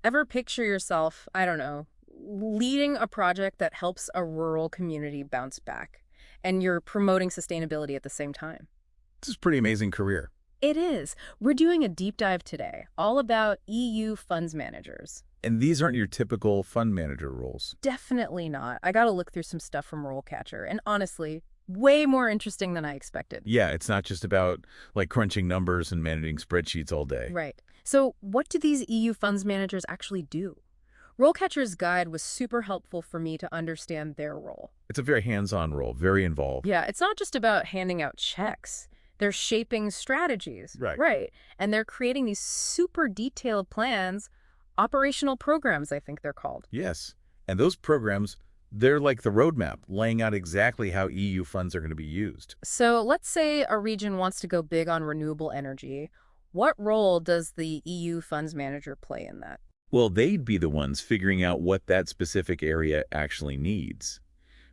Ever picture yourself, I don't know, leading a project that helps a rural community bounce back, and you're promoting sustainability at the same time? This is a pretty amazing career. It is. We're doing a deep dive today, all about EU funds managers. And these aren't your typical fund manager roles. Definitely not. I got to look through some stuff from RoleCatcher, and honestly, way more interesting than I expected. Yeah, it's not just about like crunching numbers and managing spreadsheets all day. Right. So, what do these EU funds managers actually do? RoleCatcher's guide was super helpful for me to understand their role. It's a very hands-on role, very involved. Yeah, it's not just about handing out checks. They're shaping strategies. Right. Right. And they're creating these super detailed plans, operational programs, I think they're called. Yes. And those programs, they're like the roadmap, laying out exactly how EU funds are going to be used. So let's say a region wants to go big on renewable energy. What role does the EU funds manager play in that? Well, they'd be the ones figuring out what that specific area actually needs.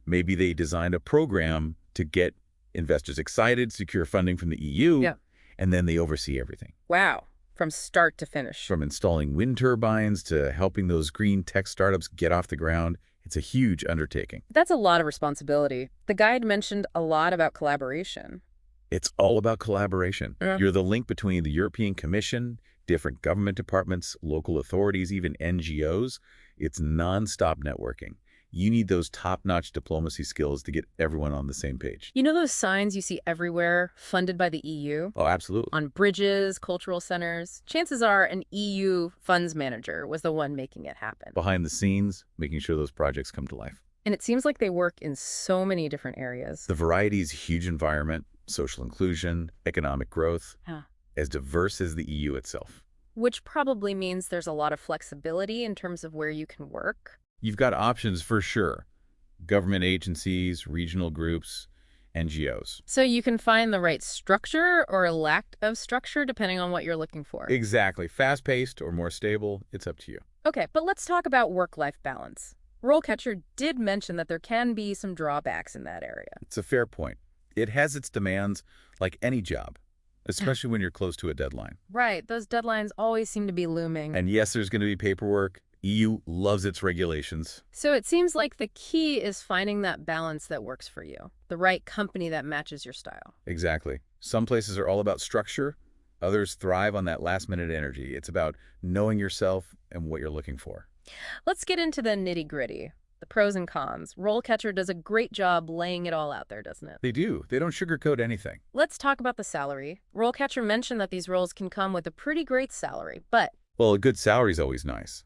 Maybe they designed a program to get investors excited, secure funding from the EU, Yeah. and then they oversee everything. Wow. From start to finish. From installing wind turbines to helping those green tech startups get off the ground, it's a huge undertaking. That's a lot of responsibility. The guide mentioned a lot about collaboration. It's all about collaboration. Yeah. You're the link between the European Commission, different government departments, local authorities, even NGOs. It's nonstop networking. You need those top-notch diplomacy skills to get everyone on the same page. You know those signs you see everywhere, funded by the EU? Oh, absolutely. On bridges, cultural centers? Chances are an EU funds manager was the one making it happen. Behind the scenes, making sure those projects come to life. And it seems like they work in so many different areas. The variety is huge: environment, social inclusion, economic growth, Huh. as diverse as the EU itself. Which probably means there's a lot of flexibility in terms of where you can work. You've got options for sure. Government agencies, regional groups, NGOs. So you can find the right structure or a lack of structure depending on what you're looking for. Exactly. Fast-paced or more stable, it's up to you. Okay, but let's talk about work-life balance. RoleCatcher did mention that there can be some drawbacks in that area. It's a fair point. It has its demands like any job, especially when you're close to a deadline. Right, those deadlines always seem to be looming. And yes, there's going to be paperwork. EU loves its regulations. So it seems like the key is finding that balance that works for you, the right company that matches your style. Exactly. Some places are all about structure. Others thrive on that last-minute energy. It's about knowing yourself and what you're looking for. Let's get into the nitty-gritty, the pros and cons. RoleCatcher does a great job laying it all out there, doesn't it? They do. They don't sugarcoat anything. Let's talk about the salary. RoleCatcher mentioned that these roles can come with a pretty great salary, but Well, a good salary is always nice.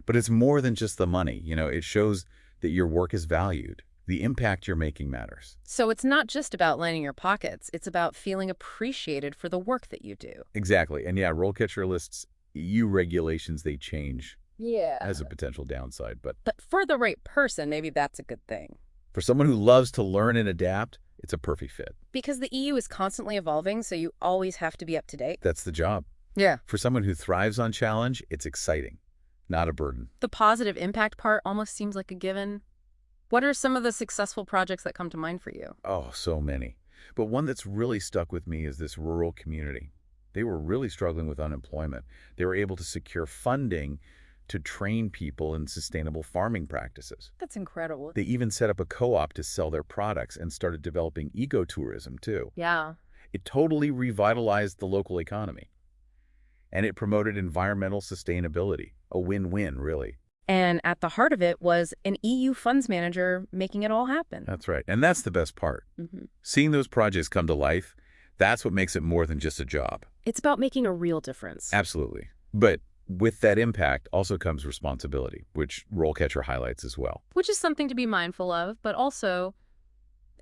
But it's more than just the money. It shows that your work is valued. The impact you're making matters. so it's not just about lining your pockets. It's about feeling appreciated for the work that you do. Exactly. And yeah, RoleCatcher lists EU regulations they change Yeah. as a potential downside. But But for the right person, maybe that's a good thing. for someone who loves to learn and adapt, it's a perfect fit. Because the EU is constantly evolving, so you always have to be up to date. That's the job. Yeah. For someone who thrives on challenge, it's exciting, not a burden. The positive impact part almost seems like a given. What are some of the successful projects that come to mind for you? Oh, so many. But one that's really stuck with me is this rural community. They were really struggling with unemployment. They were able to secure funding to train people in sustainable farming practices. That's incredible. They even set up a co-op to sell their products and started developing ecotourism too. Yeah. It totally revitalized the local economy. And it promoted environmental sustainability. A win-win, really. And at the heart of it was an EU funds manager making it all happen. That's right. And that's the best part. Seeing those projects come to life, that's what makes it more than just a job. It's about making a real difference. Absolutely. But with that impact also comes responsibility, which RoleCatcher highlights as well. Which is something to be mindful of, but also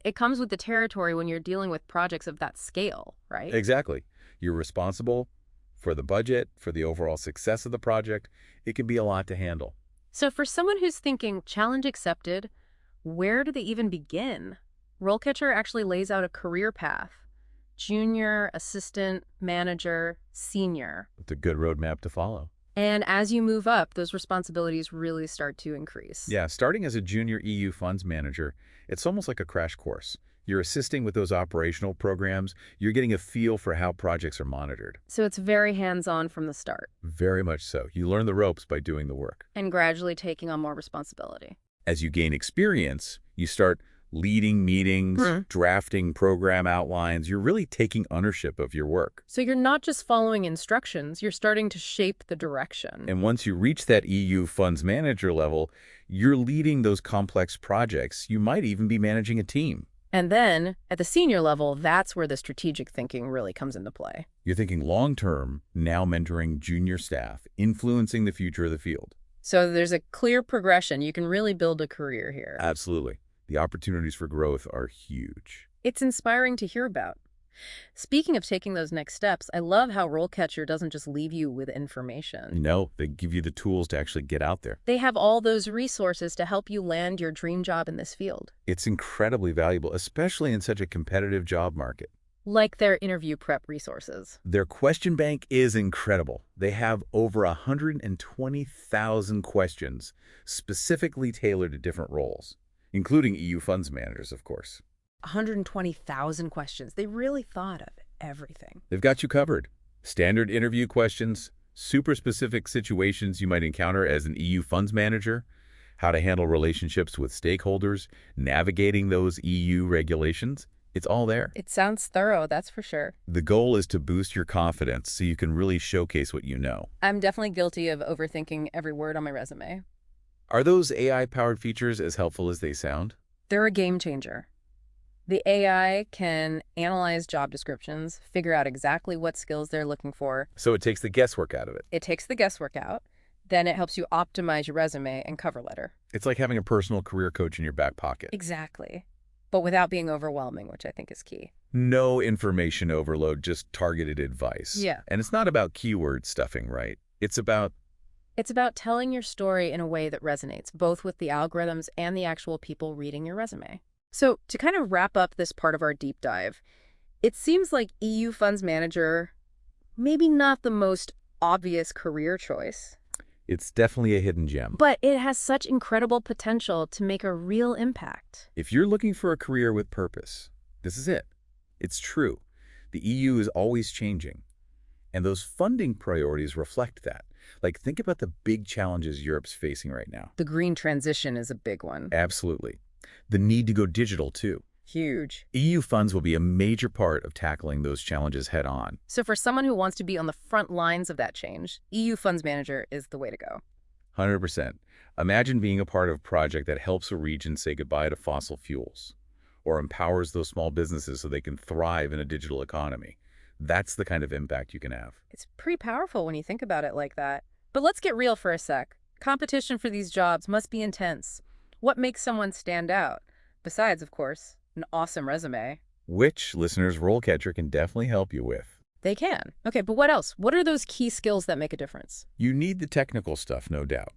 it comes with the territory when you're dealing with projects of that scale, right? Exactly. You're responsible for the budget, for the overall success of the project. It can be a lot to handle. So for someone who's thinking challenge accepted, where do they even begin? RoleCatcher actually lays out a career path. Junior, assistant, manager, senior. It's a good roadmap to follow. And as you move up, those responsibilities really start to increase. Yeah, starting as a junior EU funds manager, it's almost like a crash course. You're assisting with those operational programs. You're getting a feel for how projects are monitored. So it's very hands-on from the start Very much so. You learn the ropes by doing the work. and gradually taking on more responsibility. As you gain experience, you start leading meetings, drafting program outlines. You're really taking ownership of your work. So you're not just following instructions, you're starting to shape the direction. And once you reach that EU funds manager level, you're leading those complex projects. You might even be managing a team. And then, at the senior level, that's where the strategic thinking really comes into play. You're thinking long-term, now mentoring junior staff, influencing the future of the field. So there's a clear progression. You can really build a career here. Absolutely. The opportunities for growth are huge. It's inspiring to hear about. Speaking of taking those next steps, I love how RoleCatcher doesn't just leave you with information. No, they give you the tools to actually get out there. They have all those resources to help you land your dream job in this field. It's incredibly valuable, especially in such a competitive job market. Like their interview prep resources. Their question bank is incredible. They have over 120,000 questions specifically tailored to different roles, including EU funds managers, of course. 120,000 questions. They really thought of everything. They've got you covered. Standard interview questions, super specific situations you might encounter as an EU funds manager, how to handle relationships with stakeholders, navigating those EU regulations. It's all there. It sounds thorough, that's for sure. The goal is to boost your confidence so you can really showcase what you know. I'm definitely guilty of overthinking every word on my resume. Are those AI-powered features as helpful as they sound? They're a game changer. The AI can analyze job descriptions, figure out exactly what skills they're looking for. So it takes the guesswork out of it. It takes the guesswork out. Then it helps you optimize your resume and cover letter. It's like having a personal career coach in your back pocket. Exactly. But without being overwhelming, which I think is key. No information overload, just targeted advice. Yeah. And it's not about keyword stuffing, right? It's about telling your story in a way that resonates, both with the algorithms and the actual people reading your resume. So to kind of wrap up this part of our deep dive, it seems like EU funds manager, maybe not the most obvious career choice. It's definitely a hidden gem. But it has such incredible potential to make a real impact. If you're looking for a career with purpose, this is it. It's true. The EU is always changing. And those funding priorities reflect that. Like, think about the big challenges Europe's facing right now. The green transition is a big one. Absolutely. The need to go digital, too. Huge. EU funds will be a major part of tackling those challenges head on. So for someone who wants to be on the front lines of that change, EU funds manager is the way to go. 100%. Imagine being a part of a project that helps a region say goodbye to fossil fuels or empowers those small businesses so they can thrive in a digital economy. That's the kind of impact you can have. It's pretty powerful when you think about it like that. But let's get real for a sec. Competition for these jobs must be intense. What makes someone stand out? Besides, of course, an awesome resume. Which, listeners, RoleCatcher can definitely help you with. They can. Okay, but what else? What are those key skills that make a difference? You need the technical stuff, no doubt.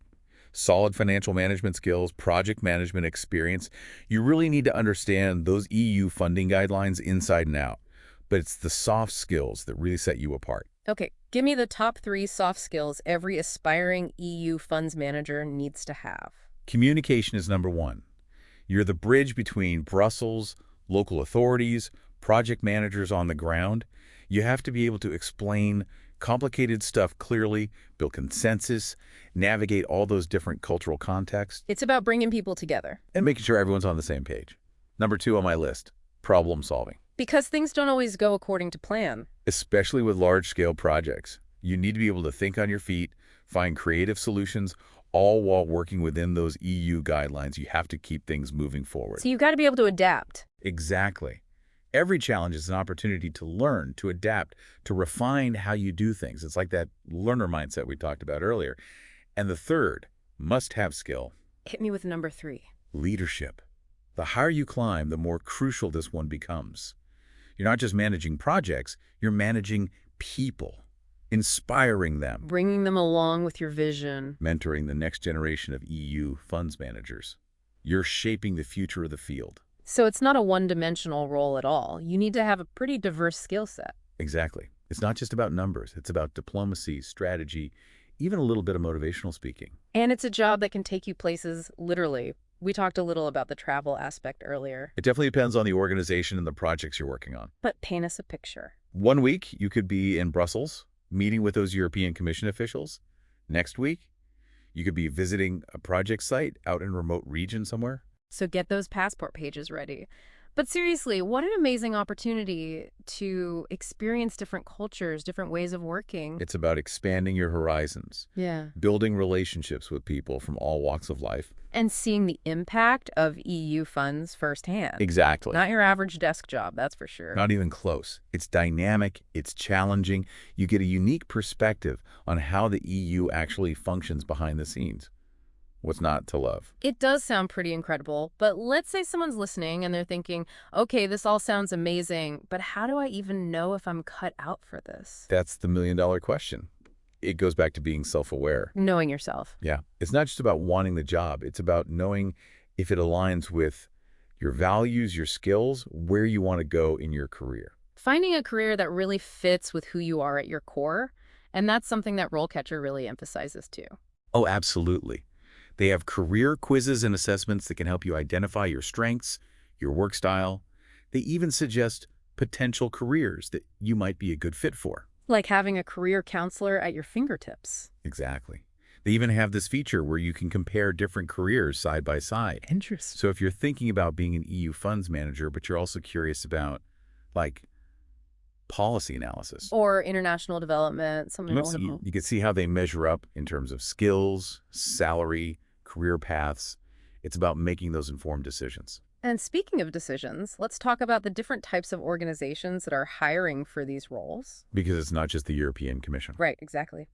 Solid financial management skills, project management experience. You really need to understand those EU funding guidelines inside and out. But it's the soft skills that really set you apart. Okay, give me the top 3 soft skills every aspiring EU funds manager needs to have. Communication is number 1. You're the bridge between Brussels, local authorities, project managers on the ground. You have to be able to explain complicated stuff clearly, build consensus, navigate all those different cultural contexts. It's about bringing people together. And making sure everyone's on the same page. Number 2 on my list, problem solving. Because things don't always go according to plan. Especially with large-scale projects. You need to be able to think on your feet, find creative solutions, all while working within those EU guidelines. You have to keep things moving forward. So you've got to be able to adapt. Exactly. Every challenge is an opportunity to learn, to adapt, to refine how you do things. It's like that learner mindset we talked about earlier. And the third must-have skill. Hit me with number 3. Leadership. The higher you climb, the more crucial this one becomes. You're not just managing projects, you're managing people, inspiring them, Bringing them along with your vision. mentoring the next generation of EU funds managers. You're shaping the future of the field. So it's not a one-dimensional role at all. You need to have a pretty diverse skill set. Exactly. It's not just about numbers. It's about diplomacy, strategy, even a little bit of motivational speaking. And it's a job that can take you places, literally, We talked a little about the travel aspect earlier, It definitely depends on the organization and the projects you're working on. but paint us a picture. One week, you could be in Brussels, meeting with those European Commission officials. Next week, you could be visiting a project site out in a remote region somewhere. So get those passport pages ready. But seriously, what an amazing opportunity to experience different cultures, different ways of working. It's about expanding your horizons, Yeah. building relationships with people from all walks of life. And seeing the impact of EU funds firsthand. Exactly. Not your average desk job, that's for sure. Not even close. It's dynamic, it's challenging. You get a unique perspective on how the EU actually functions behind the scenes. What's not to love? It does sound pretty incredible, but let's say someone's listening and they're thinking, okay, this all sounds amazing, but how do I even know if I'm cut out for this? That's the million-dollar question. It goes back to being self-aware. Knowing yourself. Yeah. It's not just about wanting the job. It's about knowing if it aligns with your values, your skills, where you want to go in your career. Finding a career that really fits with who you are at your core, and that's something that RoleCatcher really emphasizes too. Oh, absolutely. They have career quizzes and assessments that can help you identify your strengths, your work style. They even suggest potential careers that you might be a good fit for. Like having a career counselor at your fingertips. Exactly. They even have this feature where you can compare different careers side by side. Interesting. So if you're thinking about being an EU funds manager, but you're also curious about, like, policy analysis, Or international development, something let's along see, those. you can see how they measure up in terms of skills, salary, career paths. It's about making those informed decisions. And speaking of decisions, let's talk about the different types of organizations that are hiring for these roles. Because it's not just the European Commission. Right, exactly.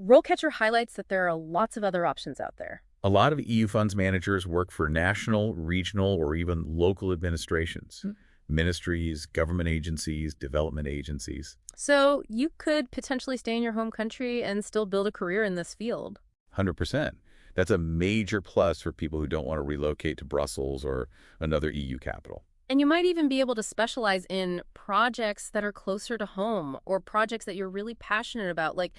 RoleCatcher highlights that there are lots of other options out there. A lot of EU funds managers work for national, regional, or even local administrations, ministries, government agencies, development agencies. So you could potentially stay in your home country and still build a career in this field. 100%. That's a major plus for people who don't want to relocate to Brussels or another EU capital. And you might even be able to specialize in projects that are closer to home or projects that you're really passionate about. Like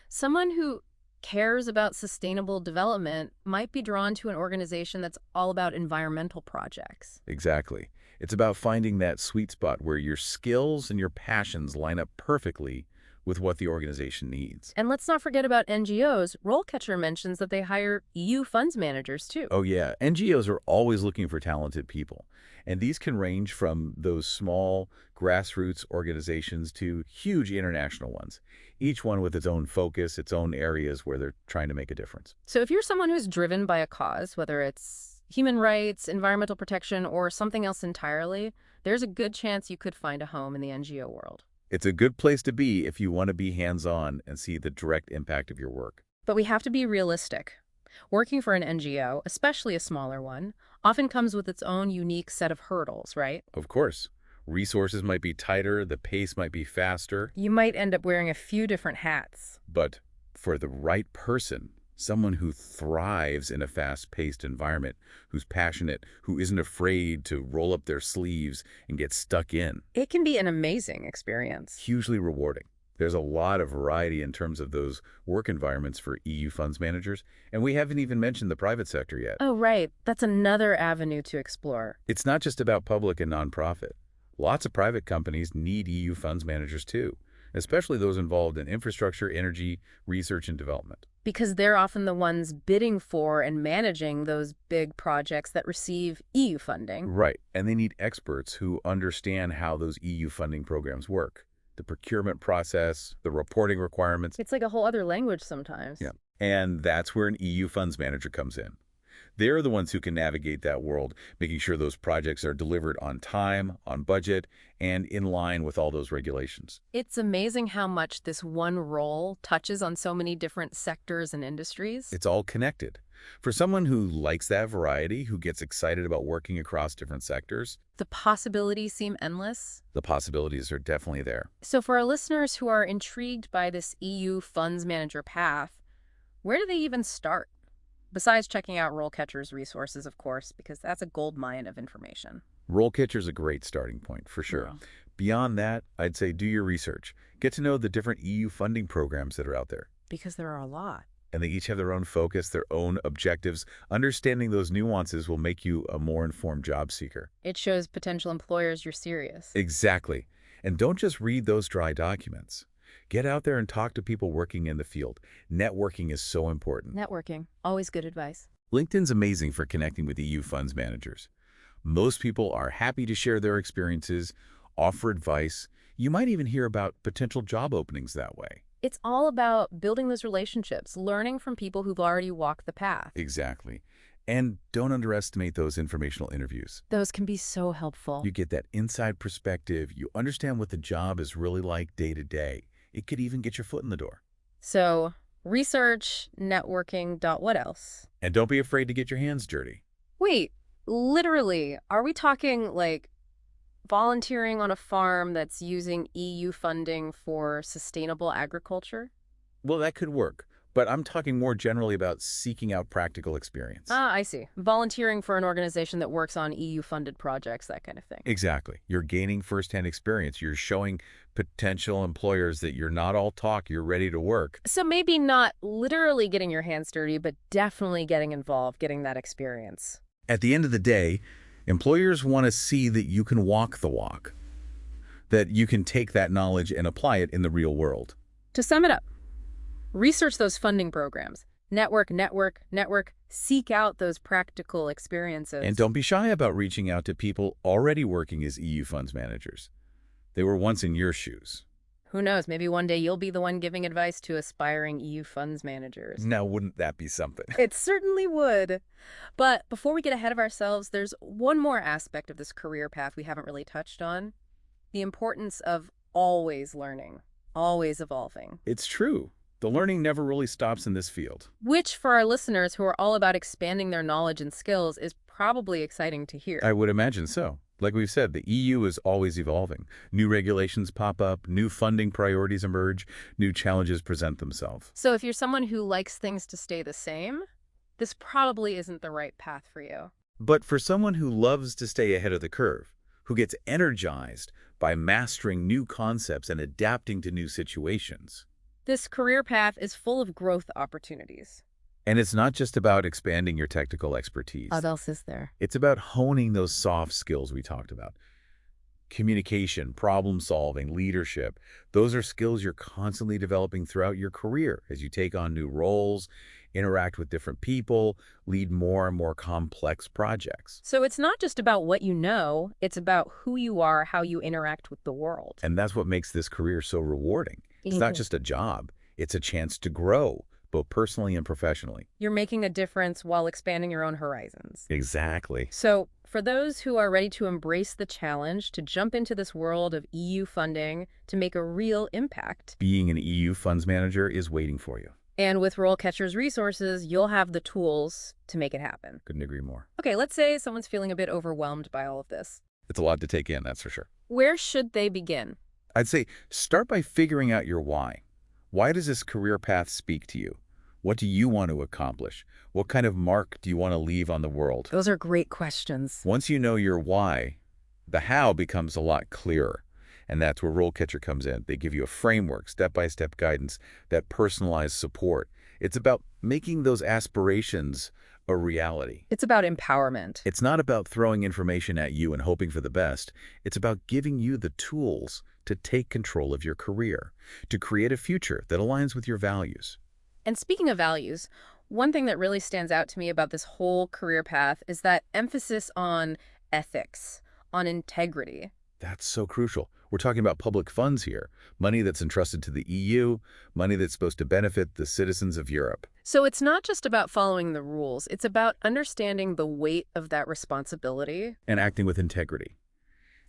someone who cares about sustainable development might be drawn to an organization that's all about environmental projects. Exactly. It's about finding that sweet spot where your skills and your passions line up perfectly with what the organization needs. And let's not forget about NGOs. RoleCatcher mentions that they hire EU funds managers too. Oh yeah, NGOs are always looking for talented people. And these can range from those small grassroots organizations to huge international ones, each one with its own focus, its own areas where they're trying to make a difference. So if you're someone who's driven by a cause, whether it's human rights, environmental protection, or something else entirely, there's a good chance you could find a home in the NGO world. It's a good place to be if you want to be hands-on and see the direct impact of your work. But we have to be realistic. Working for an NGO, especially a smaller one, often comes with its own unique set of hurdles, right? Of course, resources might be tighter, the pace might be faster, You might end up wearing a few different hats. but for the right person, someone who thrives in a fast-paced environment, who's passionate, who isn't afraid to roll up their sleeves and get stuck in, It can be an amazing experience. hugely rewarding. There's a lot of variety in terms of those work environments for EU funds managers, and we haven't even mentioned the private sector yet. Oh, right. That's another avenue to explore. It's not just about public and nonprofit. Lots of private companies need EU funds managers too, especially those involved in infrastructure, energy, research, and development. Because they're often the ones bidding for and managing those big projects that receive EU funding. Right, and they need experts who understand how those EU funding programs work, the procurement process, the reporting requirements. It's like a whole other language sometimes. Yeah. And that's where an EU funds manager comes in. They're the ones who can navigate that world, making sure those projects are delivered on time, on budget, and in line with all those regulations. It's amazing how much this one role touches on so many different sectors and industries. It's all connected. For someone who likes that variety, who gets excited about working across different sectors, The possibilities seem endless. the possibilities are definitely there. So for our listeners who are intrigued by this EU funds manager path, where do they even start? Besides checking out RoleCatcher's resources, of course, because that's a gold mine of information. RoleCatcher's a great starting point, for sure. Yeah. Beyond that, I'd say do your research. Get to know the different EU funding programs that are out there. Because there are a lot. And they each have their own focus, their own objectives. Understanding those nuances will make you a more informed job seeker. It shows potential employers you're serious. Exactly. And don't just read those dry documents. Get out there and talk to people working in the field. Networking is so important. Networking, always good advice. LinkedIn's amazing for connecting with EU funds managers. Most people are happy to share their experiences, offer advice. You might even hear about potential job openings that way. It's all about building those relationships, learning from people who've already walked the path. Exactly. And don't underestimate those informational interviews. Those can be so helpful. You get that inside perspective. You understand what the job is really like day to day. It could even get your foot in the door. So, research, networking, what else? And don't be afraid to get your hands dirty. Wait, literally, are we talking like volunteering on a farm that's using EU funding for sustainable agriculture? Well, that could work. But I'm talking more generally about seeking out practical experience. Ah, I see. Volunteering for an organization that works on EU-funded projects, that kind of thing. Exactly. You're gaining firsthand experience. You're showing potential employers that you're not all talk, you're ready to work. So maybe not literally getting your hands dirty, but definitely getting involved, getting that experience. At the end of the day, employers want to see that you can walk the walk, that you can take that knowledge and apply it in the real world. To sum it up, research those funding programs. Network, network, network. Seek out those practical experiences. And don't be shy about reaching out to people already working as EU funds managers. They were once in your shoes. Who knows, maybe one day you'll be the one giving advice to aspiring EU funds managers. Now, wouldn't that be something? It certainly would. But before we get ahead of ourselves, there's one more aspect of this career path we haven't really touched on. The importance of always learning, always evolving. It's true. The learning never really stops in this field. Which, for our listeners who are all about expanding their knowledge and skills, is probably exciting to hear. I would imagine so. Like we've said, the EU is always evolving. New regulations pop up, new funding priorities emerge, new challenges present themselves. So if you're someone who likes things to stay the same, this probably isn't the right path for you. But for someone who loves to stay ahead of the curve, who gets energized by mastering new concepts and adapting to new situations. This career path is full of growth opportunities. And it's not just about expanding your technical expertise. What else is there? It's about honing those soft skills we talked about. Communication, problem solving, leadership. Those are skills you're constantly developing throughout your career as you take on new roles, interact with different people, lead more and more complex projects. So it's not just about what you know, it's about who you are, how you interact with the world. And that's what makes this career so rewarding. It's not just a job, it's a chance to grow, both personally and professionally. You're making a difference while expanding your own horizons. Exactly. So for those who are ready to embrace the challenge, to jump into this world of EU funding, to make a real impact, Being an EU funds manager is waiting for you. and with RoleCatcher's resources, you'll have the tools to make it happen. Couldn't agree more. Okay, let's say someone's feeling a bit overwhelmed by all of this. It's a lot to take in, that's for sure. Where should they begin? I'd say start by figuring out your why. Why does this career path speak to you? What do you want to accomplish? What kind of mark do you want to leave on the world? Those are great questions. Once you know your why, the how becomes a lot clearer. And that's where RoleCatcher comes in. They give you a framework, step-by-step guidance, that personalized support. It's about making those aspirations a reality. It's about empowerment. It's not about throwing information at you and hoping for the best. It's about giving you the tools to take control of your career, to create a future that aligns with your values. And speaking of values, one thing that really stands out to me about this whole career path is that emphasis on ethics, on integrity. That's so crucial. We're talking about public funds here, money that's entrusted to the EU, money that's supposed to benefit the citizens of Europe. So it's not just about following the rules, it's about understanding the weight of that responsibility. And acting with integrity.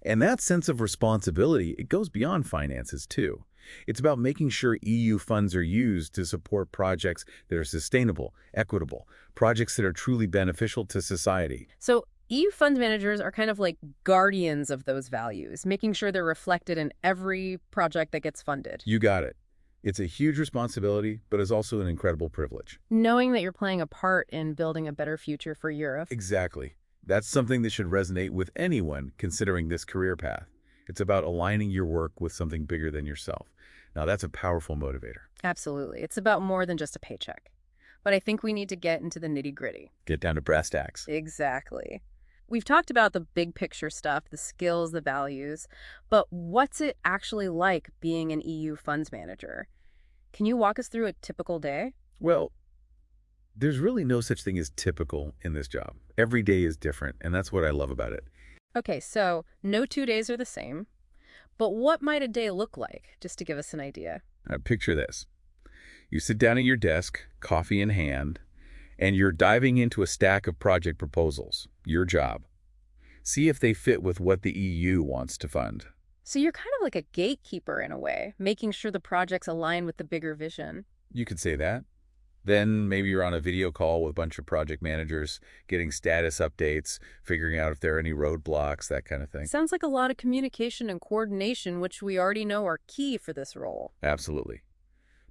And that sense of responsibility, it goes beyond finances too. It's about making sure EU funds are used to support projects that are sustainable, equitable, projects that are truly beneficial to society. So EU fund managers are kind of like guardians of those values, making sure they're reflected in every project that gets funded. You got it. It's a huge responsibility, but it's also an incredible privilege. Knowing that you're playing a part in building a better future for Europe. Exactly. That's something that should resonate with anyone considering this career path. It's about aligning your work with something bigger than yourself. Now, that's a powerful motivator. Absolutely. It's about more than just a paycheck. but I think we need to get into the nitty-gritty. Get down to brass tacks. Exactly. We've talked about the big picture stuff, the skills, the values, but what's it actually like being an EU funds manager? Can you walk us through a typical day? Well, there's really no such thing as typical in this job. Every day is different, and that's what I love about it. Okay, so no 2 days are the same, but what might a day look like, just to give us an idea? Picture this. You sit down at your desk, coffee in hand, and you're diving into a stack of project proposals. Your job. See if they fit with what the EU wants to fund. So you're kind of like a gatekeeper in a way, making sure the projects align with the bigger vision. You could say that. Then maybe you're on a video call with a bunch of project managers, getting status updates, figuring out if there are any roadblocks, that kind of thing. Sounds like a lot of communication and coordination, which we already know are key for this role. Absolutely.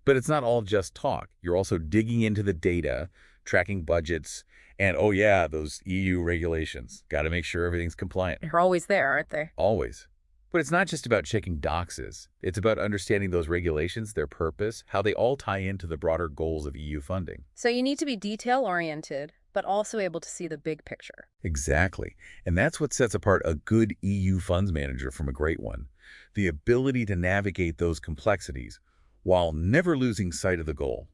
But it's not all just talk. You're also digging into the data, tracking budgets, and oh yeah, those EU regulations. Got to make sure everything's compliant. They're always there, aren't they? Always. But it's not just about checking doxes. It's about understanding those regulations, their purpose, how they all tie into the broader goals of EU funding. So you need to be detail-oriented, but also able to see the big picture. Exactly. And that's what sets apart a good EU funds manager from a great one. The ability to navigate those complexities while never losing sight of the goal.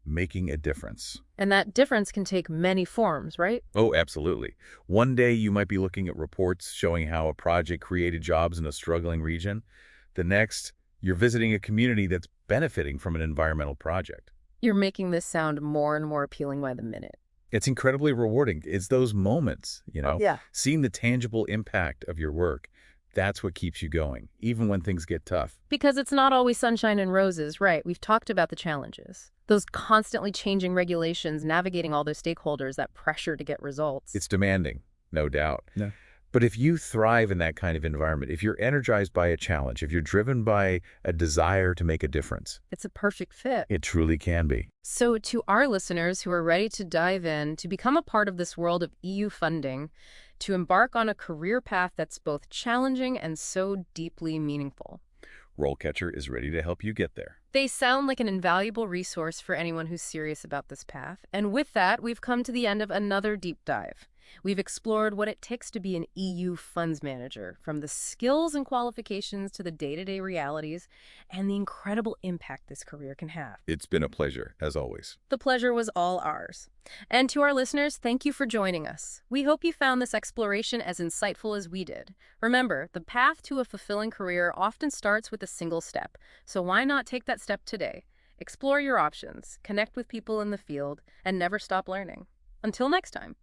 Making a difference. And that difference can take many forms, right? Oh, absolutely. One day you might be looking at reports showing how a project created jobs in a struggling region. The next, you're visiting a community that's benefiting from an environmental project. You're making this sound more and more appealing by the minute. It's incredibly rewarding. It's those moments, Yeah. seeing the tangible impact of your work. That's what keeps you going, even when things get tough. Because it's not always sunshine and roses, right? We've talked about the challenges. Those constantly changing regulations, navigating all those stakeholders, that pressure to get results. It's demanding, no doubt. Yeah. But if you thrive in that kind of environment, if you're energized by a challenge, if you're driven by a desire to make a difference, It's a perfect fit. it truly can be. So to our listeners who are ready to dive in, to become a part of this world of EU funding, to embark on a career path that's both challenging and so deeply meaningful. RoleCatcher is ready to help you get there. They sound like an invaluable resource for anyone who's serious about this path. And with that, we've come to the end of another deep dive. We've explored what it takes to be an EU funds manager, from the skills and qualifications to the day-to-day realities, and the incredible impact this career can have. It's been a pleasure, as always. The pleasure was all ours. And to our listeners, thank you for joining us. We hope you found this exploration as insightful as we did. Remember, the path to a fulfilling career often starts with a single step, so why not take that step today? Explore your options, connect with people in the field, and never stop learning. Until next time.